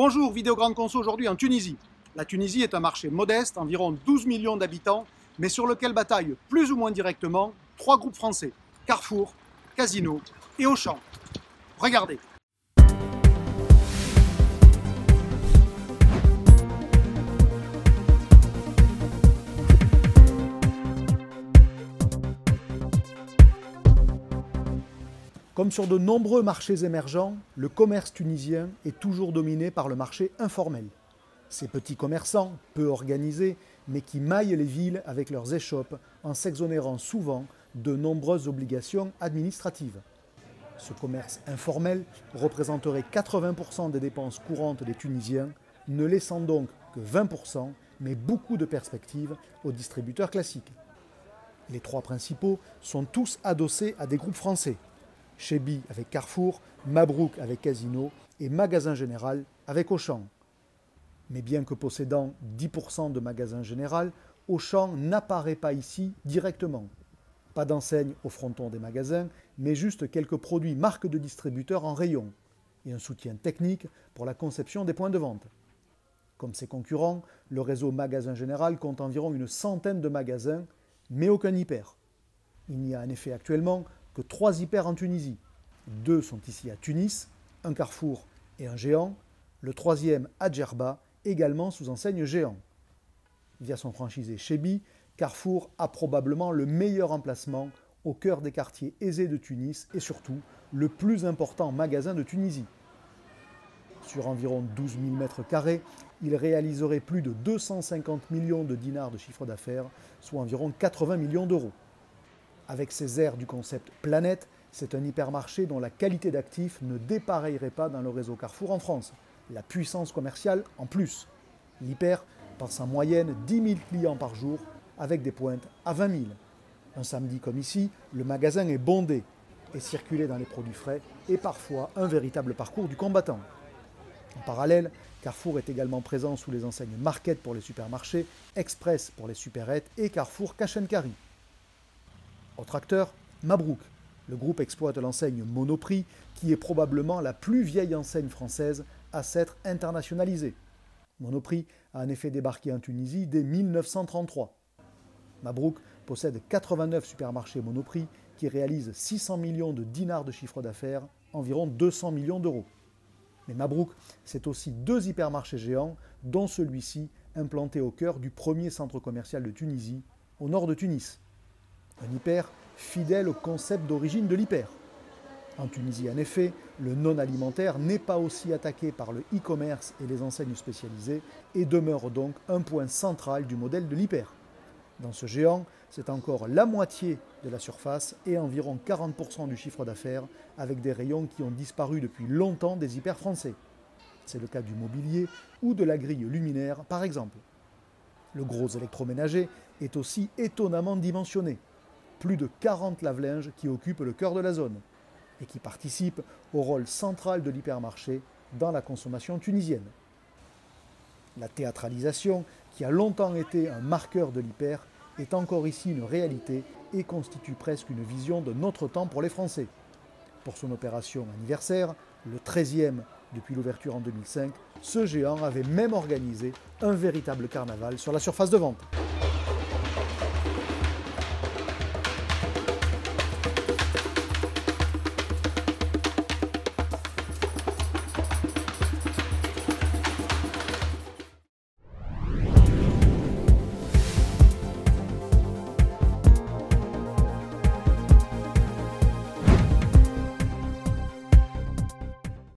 Bonjour, Vidéo Grande Conso aujourd'hui en Tunisie. La Tunisie est un marché modeste, environ 12 millions d'habitants, mais sur lequel bataillent plus ou moins directement trois groupes français, Carrefour, Casino et Auchan. Regardez. Comme sur de nombreux marchés émergents, le commerce tunisien est toujours dominé par le marché informel. Ces petits commerçants, peu organisés, mais qui maillent les villes avec leurs échoppes en s'exonérant souvent de nombreuses obligations administratives. Ce commerce informel représenterait 80% des dépenses courantes des Tunisiens, ne laissant donc que 20%, mais beaucoup de perspectives aux distributeurs classiques. Les trois principaux sont tous adossés à des groupes français. Chebi avec Carrefour, Mabrouk avec Casino et Magasin Général avec Auchan. Mais bien que possédant 10% de Magasin Général, Auchan n'apparaît pas ici directement. Pas d'enseigne au fronton des magasins, mais juste quelques produits marques de distributeurs en rayon et un soutien technique pour la conception des points de vente. Comme ses concurrents, le réseau Magasin Général compte environ une centaine de magasins, mais aucun hyper. Il n'y a en effet actuellement que 3 hyper en Tunisie. 2 sont ici à Tunis, un Carrefour et un Géant, le troisième à Djerba, également sous enseigne Géant. Via son franchisé Chebi, Carrefour a probablement le meilleur emplacement au cœur des quartiers aisés de Tunis et surtout le plus important magasin de Tunisie. Sur environ 12 000 m², il réaliserait plus de 250 millions de dinars de chiffre d'affaires, soit environ 80 millions d'euros. Avec ses airs du concept Planète, c'est un hypermarché dont la qualité d'actifs ne dépareillerait pas dans le réseau Carrefour en France. La puissance commerciale en plus. L'hyper passe en moyenne 10 000 clients par jour avec des pointes à 20 000. Un samedi comme ici, le magasin est bondé et circuler dans les produits frais est parfois un véritable parcours du combattant. En parallèle, Carrefour est également présent sous les enseignes Market pour les supermarchés, Express pour les supérettes et Carrefour Cash & Carry. Autre acteur, Mabrouk. Le groupe exploite l'enseigne Monoprix, qui est probablement la plus vieille enseigne française à s'être internationalisée. Monoprix a en effet débarqué en Tunisie dès 1933. Mabrouk possède 89 supermarchés Monoprix qui réalisent 600 millions de dinars de chiffre d'affaires, environ 200 millions d'euros. Mais Mabrouk, c'est aussi 2 hypermarchés géants, dont celui-ci implanté au cœur du premier centre commercial de Tunisie, au nord de Tunis. Un hyper fidèle au concept d'origine de l'hyper. En Tunisie, en effet, le non-alimentaire n'est pas aussi attaqué par le e-commerce et les enseignes spécialisées et demeure donc un point central du modèle de l'hyper. Dans ce géant, c'est encore la moitié de la surface et environ 40% du chiffre d'affaires avec des rayons qui ont disparu depuis longtemps des hyper français. C'est le cas du mobilier ou de la grille luminaire par exemple. Le gros électroménager est aussi étonnamment dimensionné. Plus de 40 lave-linges qui occupent le cœur de la zone et qui participent au rôle central de l'hypermarché dans la consommation tunisienne. La théâtralisation, qui a longtemps été un marqueur de l'hyper, est encore ici une réalité et constitue presque une vision de notre temps pour les Français. Pour son opération anniversaire, le 13e depuis l'ouverture en 2005, ce géant avait même organisé un véritable carnaval sur la surface de vente.